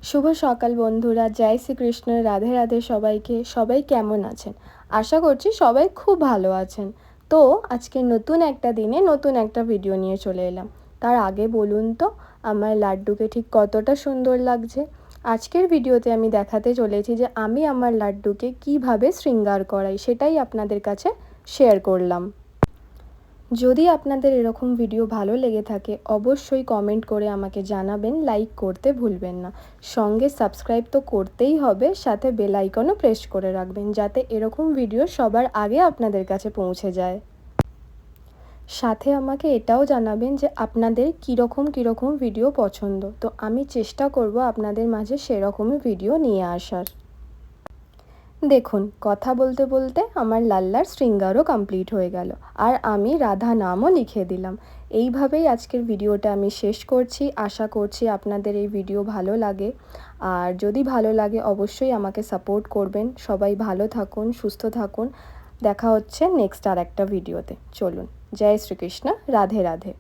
শুভ সকাল বন্ধুরা, জয় শ্রীকৃষ্ণ, রাধে রাধে সবাইকে। সবাই কেমন আছেন? আশা করছি সবাই খুব ভালো আছেন। তো আজকে নতুন একটা দিনে নতুন একটা ভিডিও নিয়ে চলে এলাম। তার আগে বলুন তো আমার লাড্ডুকে ঠিক কতটা সুন্দর লাগছে। আজকের ভিডিওতে আমি দেখাতে চলেছি যে আমি আমার লাড্ডুকে কিভাবে শৃঙ্গার করাই, সেটাই আপনাদের কাছে শেয়ার করলাম। যদি আপনাদের এরকম ভিডিও ভালো লেগে থাকে অবশ্যই কমেন্ট করে আমাকে জানাবেন, লাইক করতে ভুলবেন না। সঙ্গে সাবস্ক্রাইব তো করতেই হবে, সাথে বেল আইকনও প্রেস করে রাখবেন যাতে এরকম ভিডিও সবার আগে আপনাদের কাছে পৌঁছে যায়। সাথে আমাকে এটাও জানাবেন যে আপনাদের কীরকম ভিডিও পছন্দ, তো আমি চেষ্টা করব আপনাদের মাঝে সেরকমই ভিডিও নিয়ে আসার। দেখুন, কথা বলতে বলতে আমার লাল্লার শৃঙ্গারও কমপ্লিট হয়ে গেল, আর আমি রাধা নামও লিখে দিলাম। এইভাবেই আজকের ভিডিওটা আমি শেষ করছি। আশা করছি আপনাদের এই ভিডিও ভালো লাগে, আর যদি ভালো লাগে অবশ্যই আমাকে সাপোর্ট করবেন। সবাই ভালো থাকুন, সুস্থ থাকুন। দেখা হচ্ছে নেক্সট আর একটা ভিডিওতে। চলুন, জয় শ্রীকৃষ্ণ, রাধে রাধে।